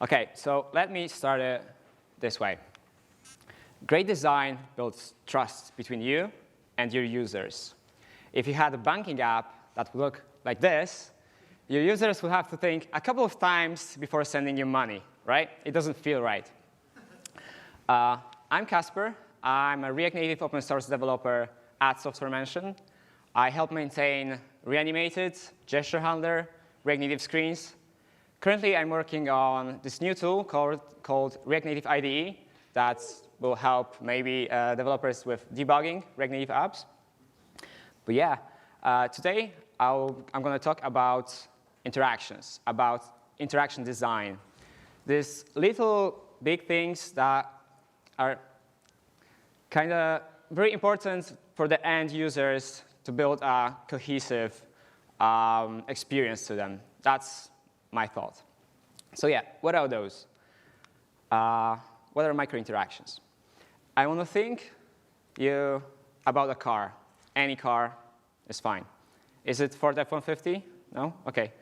OK, so let me start it this way. Great design builds trust between you and your users. If you had a banking app that would look like this, your users would have to think a couple of times before sending you money, right? It doesn't feel right. I'm Kacper. I'm a React Native open source developer at Software Mention. I help maintain Reanimated, gesture handler, React Native screens. Currently, I'm working on this new tool called React Native IDE that will help maybe developers with debugging React Native apps. But yeah, today I'm going to talk about interactions, about interaction design. These little big things that are kind of very important for the end users to build a cohesive experience to them. That's my thought. So yeah, what are those? What are microinteractions? I want to think about a car. Any car is fine. Is it Ford F-150? No? OK.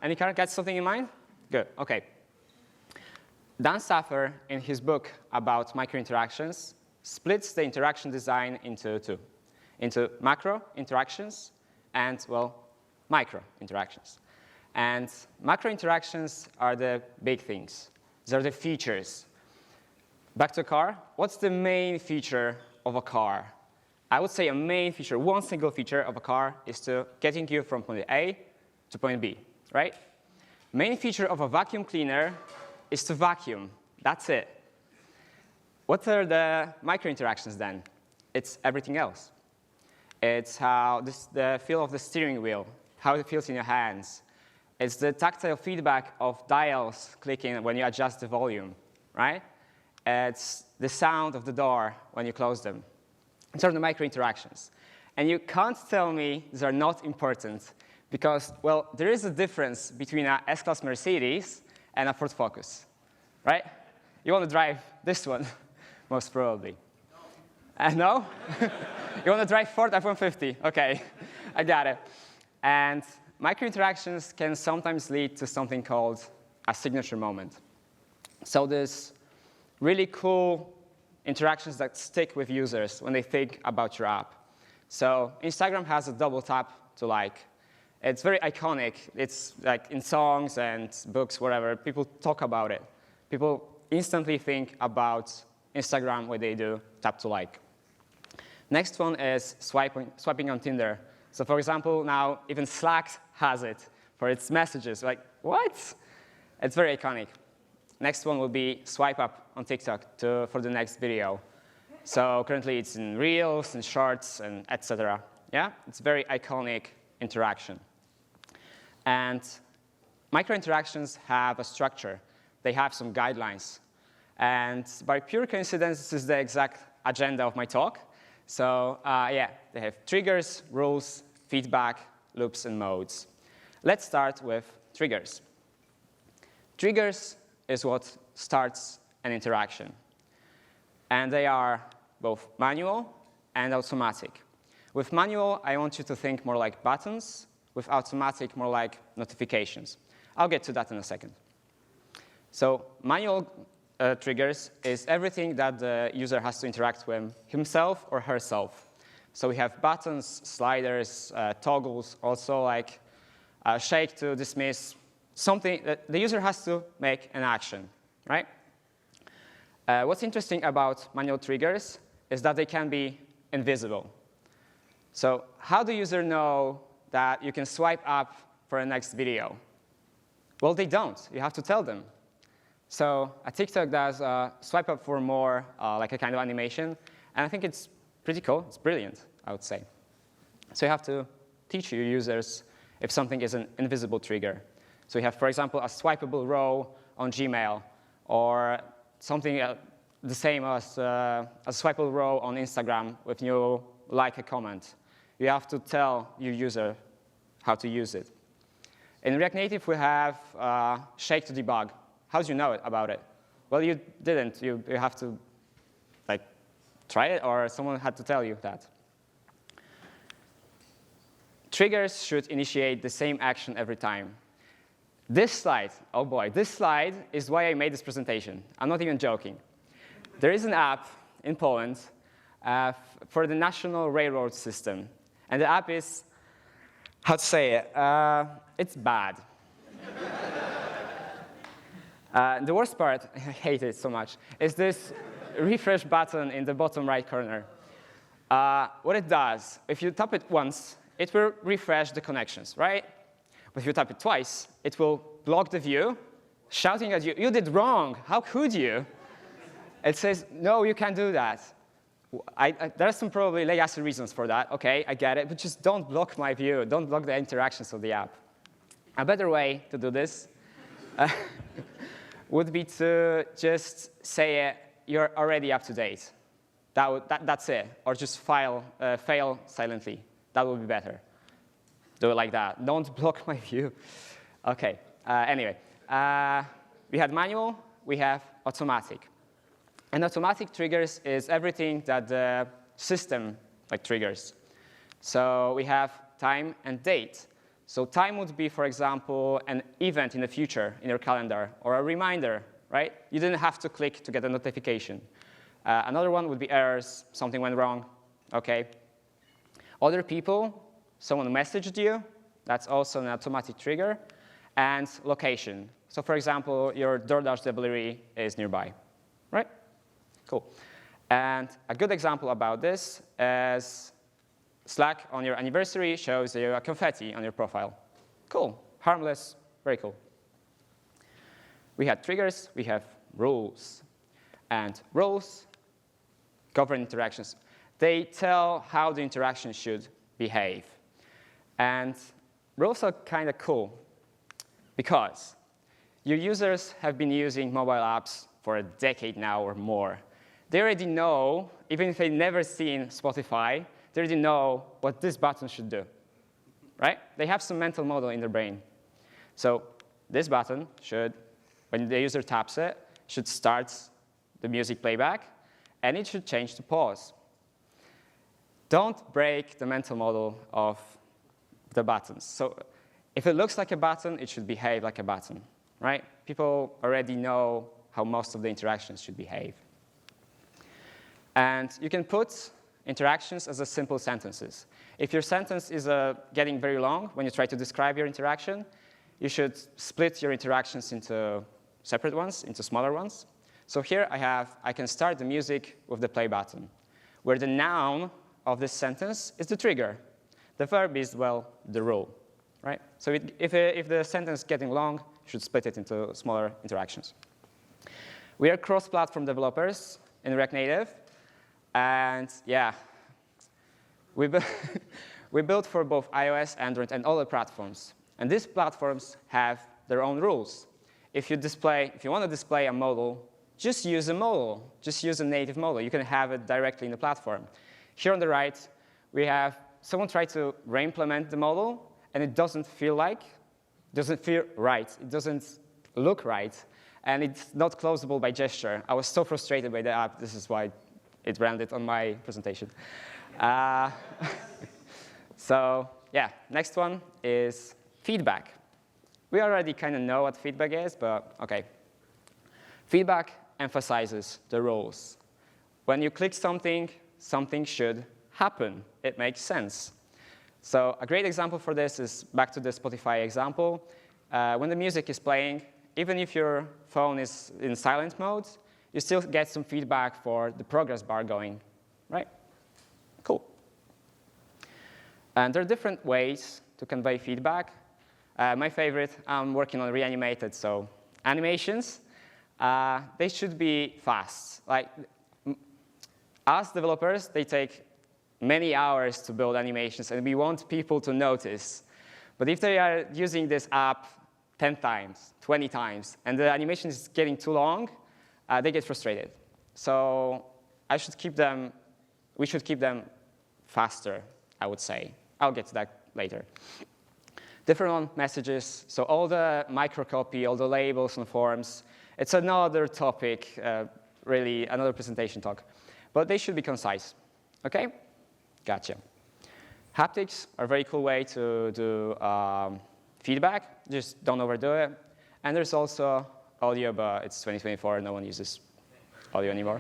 Any car? Got something in mind? Good. OK. Dan Saffer, in his book about microinteractions, splits the interaction design into two, into macro interactions and, well, micro interactions. And macro interactions are the big things. These are the features. Back to a car. What's the main feature of a car? I would say a main feature, one single feature of a car is to getting you from point A to point B, right? Main feature of a vacuum cleaner is to vacuum. That's it. What are the microinteractions then? It's everything else. It's how the feel of the steering wheel, how it feels in your hands. It's the tactile feedback of dials clicking when you adjust the volume, right? It's the sound of the door when you close them. These are the microinteractions. And you can't tell me these are not important because, well, there is a difference between an S-Class Mercedes and a Ford Focus, right? You want to drive this one, most probably. No? You want to drive Ford F-150? OK, I got it. And microinteractions can sometimes lead to something called a signature moment. So there's really cool interactions that stick with users when they think about your app. So Instagram has a double tap to like. It's very iconic. It's like in songs and books, whatever. People talk about it. People instantly think about Instagram when they do tap to like. Next one is swiping on Tinder. So for example, now even Slack has it for its messages. Like, what? It's very iconic. Next one will be swipe up on TikTok for the next video. So currently it's in Reels and Shorts and etc. Yeah, it's a very iconic interaction. And microinteractions have a structure. They have some guidelines. And by pure coincidence, this is the exact agenda of my talk. So yeah, they have triggers, rules, feedback, loops, and modes. Let's start with triggers. Triggers is what starts an interaction. And they are both manual and automatic. With manual, I want you to think more like buttons. With automatic, more like notifications. I'll get to that in a second. So manual triggers is everything that the user has to interact with himself or herself. So we have buttons, sliders, toggles, also like shake to dismiss, something that the user has to make an action, right? What's interesting about manual triggers is that they can be invisible. So how do user know that you can swipe up for a next video? Well, they don't. You have to tell them. So a TikTok does swipe up for more, like a kind of animation. And I think it's pretty cool. It's brilliant, I would say. So you have to teach your users if something is an invisible trigger. So you have, for example, a swipeable row on Gmail, or something the same as a swipeable row on Instagram with you like a comment. You have to tell your user how to use it. In React Native, we have shake to debug. How do you know about it? Well, you didn't. You have to like try it, or someone had to tell you that. Triggers should initiate the same action every time. This slide, oh boy, this slide is why I made this presentation. I'm not even joking. There is an app in Poland for the national railroad system. And the app is, how to say it, it's bad. The worst part, I hate it so much, is this refresh button in the bottom right corner. What it does, if you tap it once, it will refresh the connections, right? But if you tap it twice, it will block the view, shouting at you, you did wrong, how could you? It says, no, you can't do that. There are some probably legacy reasons for that. OK, I get it, but just don't block my view. Don't block the interactions of the app. A better way to do this would be to just say you're already up to date. That's it. Or just fail silently. That would be better. Do it like that. Don't block my view. OK, anyway. We had manual. We have automatic. And automatic triggers is everything that the system triggers. So we have time and date. So time would be, for example, an event in the future in your calendar, or a reminder, right? You didn't have to click to get a notification. Another one would be errors, something went wrong, OK? Other people, someone messaged you, that's also an automatic trigger. And location. So for example, your DoorDash delivery is nearby, right? Cool. And a good example about this is Slack on your anniversary shows you a confetti on your profile. Cool, harmless, very cool. We had triggers, we have rules. And rules govern interactions. They tell how the interaction should behave. And rules are kind of cool because your users have been using mobile apps for a decade now or more. They already know, even if they've never seen Spotify, they already know what this button should do, right? They have some mental model in their brain. So this button should, when the user taps it, should start the music playback, and it should change to pause. Don't break the mental model of the buttons. So if it looks like a button, it should behave like a button, right? People already know how most of the interactions should behave. And you can put interactions as a simple sentences. If your sentence is getting very long when you try to describe your interaction, you should split your interactions into separate ones, into smaller ones. So here I can start the music with the play button, where the noun of this sentence is the trigger. The verb is, well, the rule, right? So if the sentence is getting long, you should split it into smaller interactions. We are cross-platform developers in React Native. And yeah, we built for both iOS, Android, and other platforms. And these platforms have their own rules. If you want to display a modal, just use a modal. Just use a native modal. You can have it directly in the platform. Here on the right, we have someone tried to re-implement the modal, and it doesn't feel right. It doesn't look right. And it's not closable by gesture. I was so frustrated by the app. This is why it ran it on my presentation. So yeah, next one is feedback. We already kind of know what feedback is, but OK. Feedback emphasizes the rules. When you click something, something should happen. It makes sense. So a great example for this is back to the Spotify example. When the music is playing, even if your phone is in silent mode, you still get some feedback for the progress bar going, right? Cool. And there are different ways to convey feedback. My favorite, I'm working on Reanimated, so animations, they should be fast. Like, us developers, they take many hours to build animations, and we want people to notice. But if they are using this app 10 times, 20 times, and the animation is getting too long, they get frustrated. So we should keep them faster, I would say. I'll get to that later. Different messages. So all the microcopy, all the labels and forms, it's another topic, really another presentation talk. But they should be concise. OK? Gotcha. Haptics are a very cool way to do feedback. Just don't overdo it. And there's also audio, but it's 2024. No one uses audio anymore.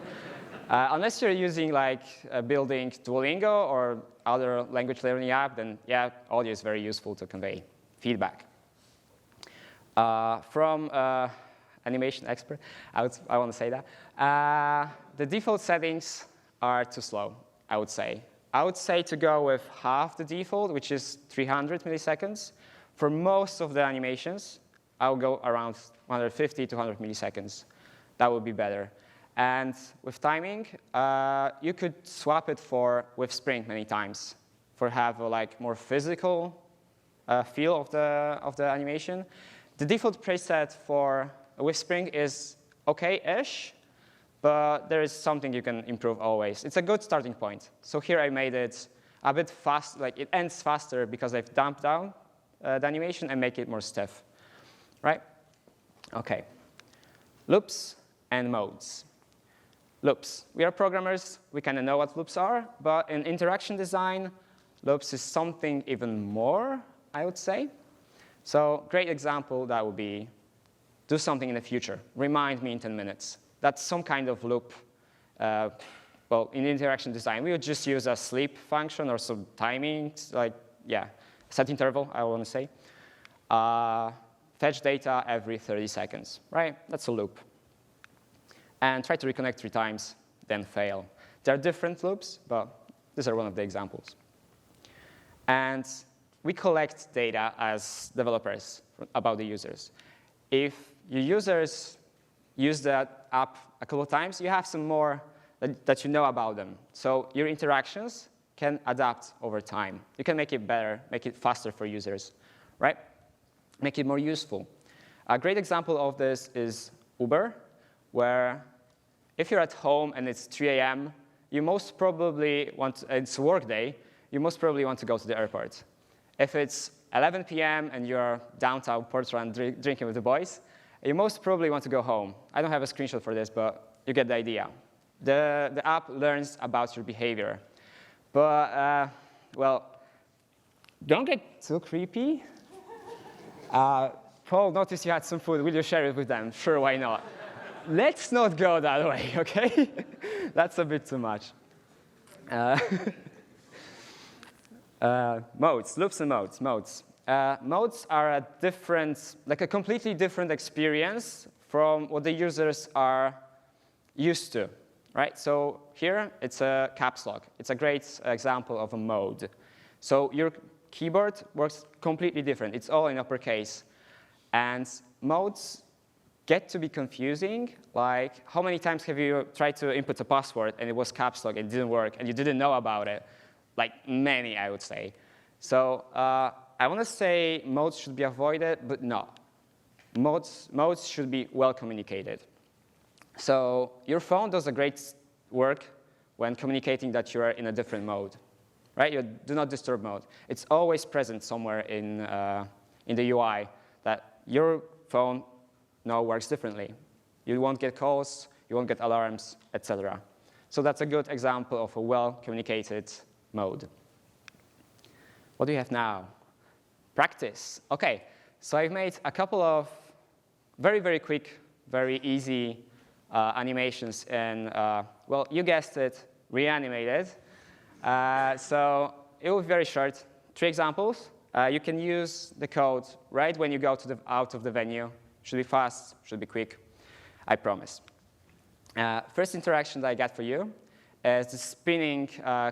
Unless you're using like building Duolingo or other language learning app, then yeah, audio is very useful to convey feedback. From animation expert, I want to say that. The default settings are too slow, I would say. I would say to go with half the default, which is 300 milliseconds. For most of the animations, I'll go around 150 to 100 milliseconds. That would be better. And with timing, you could swap it with Spring many times for have a like more physical feel of the animation. The default preset with Spring is okay-ish, but there is something you can improve always. It's a good starting point. So here I made it a bit fast, like it ends faster because I've dumped down the animation and make it more stiff, right? Okay. Loops and modes. Loops. We are programmers. We kind of know what loops are. But in interaction design, loops is something even more, I would say. So great example, that would be do something in the future. Remind me in 10 minutes. That's some kind of loop. Well, in interaction design, we would just use a sleep function or some timing, like, yeah, set interval, I want to say. Fetch data every 30 seconds, right? That's a loop. And try to reconnect 3 times, then fail. There are different loops, but these are one of the examples. And we collect data as developers about the users. If your users use that app a couple of times, you have some more that you know about them. So your interactions can adapt over time. You can make it better, make it faster for users, right? Make it more useful. A great example of this is Uber, where if you're at home and it's 3 a.m., you most probably it's work day, you most probably want to go to the airport. If it's 11 p.m. and you're downtown Portland drinking with the boys, you most probably want to go home. I don't have a screenshot for this, but you get the idea. The app learns about your behavior. But, well, don't get too creepy. Paul noticed you had some food. Will you share it with them? Sure, why not? Let's not go that way, OK? That's a bit too much. Modes, loops and modes. Modes are a completely different experience from what the users are used to, right? So here, it's a caps lock. It's a great example of a mode. So your keyboard works completely different. It's all in uppercase. And modes get to be confusing. Like, how many times have you tried to input a password, and it was caps lock, and it didn't work, and you didn't know about it? Like, many, I would say. So I want to say modes should be avoided, but no. Modes should be well communicated. So your phone does a great work when communicating that you are in a different mode, right? Your do not disturb mode. It's always present somewhere in the UI that your phone now works differently. You won't get calls, you won't get alarms, etc. So that's a good example of a well-communicated mode. What do you have now? Practice. OK, so I've made a couple of very, very quick, very easy animations in, well, you guessed it, Reanimated. So it will be very short. 3 examples. You can use the code right when you go out of the venue. Should be fast, should be quick, I promise. First interaction that I got for you is the spinning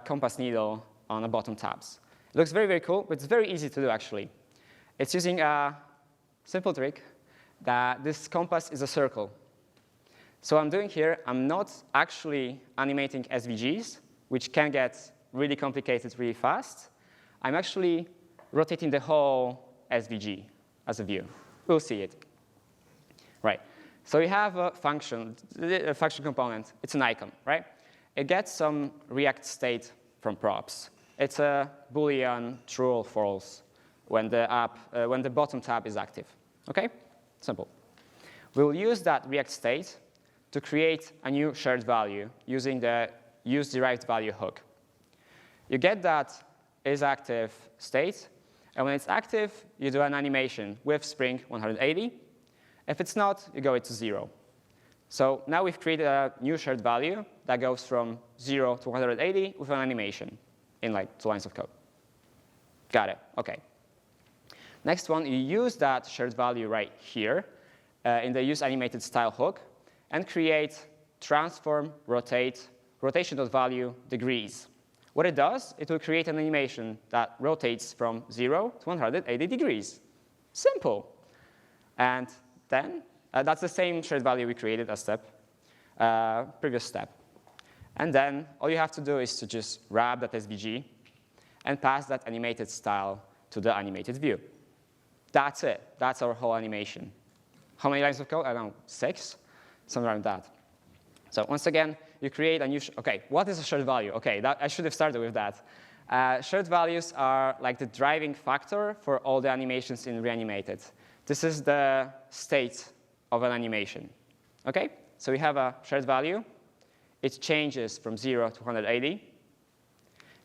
compass needle on the bottom tabs. It looks very, very cool, but it's very easy to do, actually. It's using a simple trick that this compass is a circle. So I'm doing here, I'm not actually animating SVGs, which can get really complicated really fast. I'm actually rotating the whole SVG as a view. We'll see it. Right. So we have a function component. It's an icon, right? It gets some React state from props. It's a Boolean true or false when the bottom tab is active. OK? Simple. We'll use that React state to create a new shared value using the useDerivedValue hook. You get that isActive state, And when it's active, you do an animation with spring 180. If it's not, you go it to 0. So now we've created a new shared value that goes from 0 to 180 with an animation in like 2 lines of code. Got it. OK. Next one, you use that shared value right here in the use animated style hook and create transform rotate rotation.value degrees. What it does, it will create an animation that rotates from 0 to 180 degrees. Simple. And then that's the same shared value we created as previous step. And then all you have to do is to just wrap that SVG and pass that animated style to the animated view. That's it. That's our whole animation. How many lines of code? I don't know, 6? Somewhere around that. So once again, you create a new, OK, what is a shared value? OK, I should have started with that. Shared values are like the driving factor for all the animations in Reanimated. This is the state of an animation. OK, so we have a shared value. It changes from 0 to 180.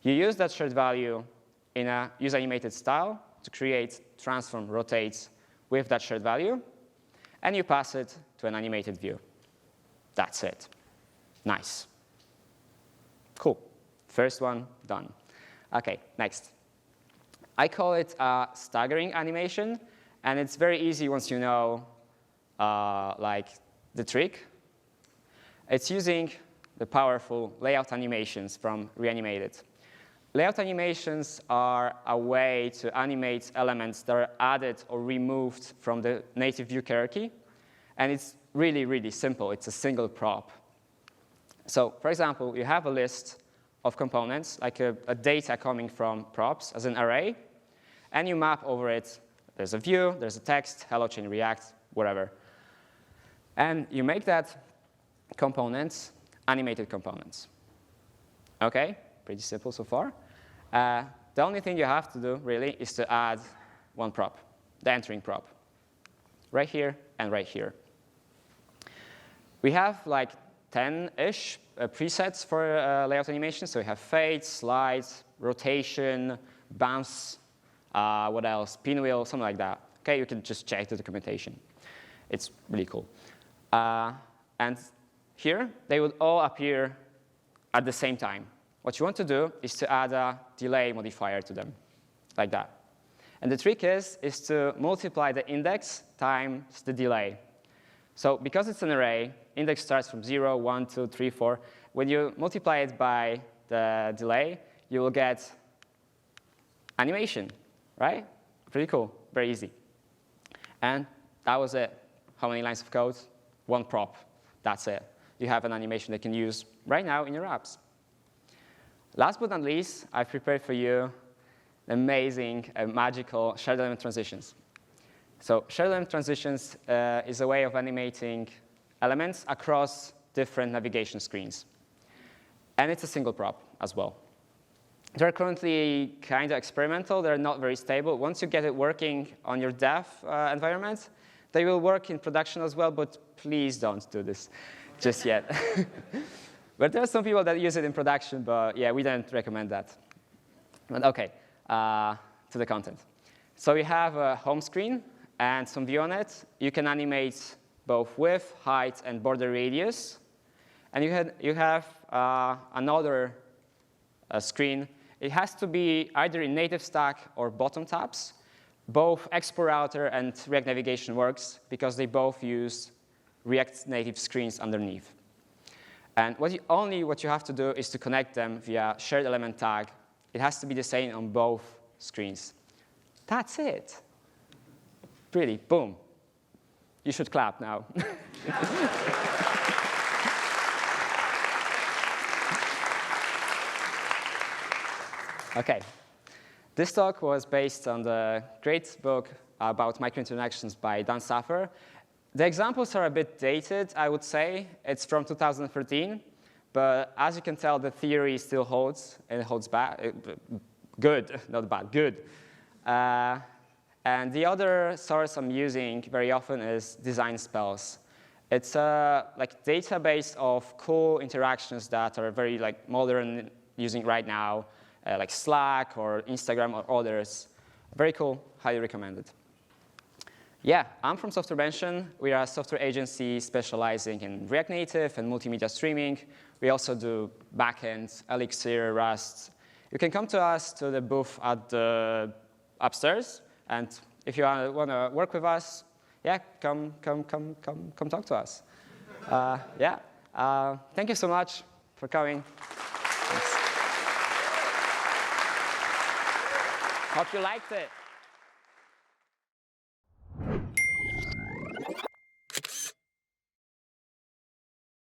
You use that shared value in a use animated style to create transform rotates with that shared value. And you pass it to an animated view. That's it. Nice. Cool. First one done. OK, next. I call it a staggering animation. And it's very easy once you know like the trick. It's using the powerful layout animations from Reanimated. Layout animations are a way to animate elements that are added or removed from the native view hierarchy. And it's really, really simple. It's a single prop. So for example, you have a list of components, like a data coming from props as an array. And you map over it. There's a view, there's a text, hello chain react, whatever. And you make that components animated components. OK, pretty simple so far. The only thing you have to do, really, is to add one prop, the entering prop, right here and right here. We have like 10-ish presets for layout animation. So we have fade, slide, rotation, bounce, what else? Pinwheel, something like that. OK, you can just check the documentation. It's really cool. And here, they would all appear at the same time. What you want to do is to add a delay modifier to them, like that. And the trick is to multiply the index times the delay. So because it's an array, index starts from 0, 1, 2, 3, 4. When you multiply it by the delay, you will get animation, right? Pretty cool, very easy. And that was it. How many lines of code? One prop. That's it. You have an animation that you can use right now in your apps. Last but not least, I've prepared for you amazing and magical shared element transitions. So shared element transitions is a way of animating elements across different navigation screens. And it's a single prop as well. They're currently kind of experimental. They're not very stable. Once you get it working on your dev environment, they will work in production as well, but please don't do this just yet. But there are some people that use it in production, but yeah, we don't recommend that. But OK, to the content. So we have a home screen and some view on it. You can animate both width, height, and border radius. And you have another screen. It has to be either in native stack or bottom tabs. Both Export Router and React Navigation works because they both use React native screens underneath. And what you have to do is to connect them via shared element tag. It has to be the same on both screens. That's it. Pretty, boom. You should clap now. OK. This talk was based on the great book about microinteractions by Dan Saffer. The examples are a bit dated, I would say. It's from 2013. But as you can tell, the theory still holds, and it holds back. Good, not bad, good. And the other source I'm using very often is design spells. It's a database of cool interactions that are very modern using right now, like Slack or Instagram or others. Very cool, highly recommended. Yeah, I'm from Software Mention. We are a software agency specializing in React Native and multimedia streaming. We also do backend, Elixir, Rust. You can come to us to the booth at the upstairs, and if you want to work with us, yeah, come talk to us. Yeah, thank you so much for coming. Thanks. Hope you liked it.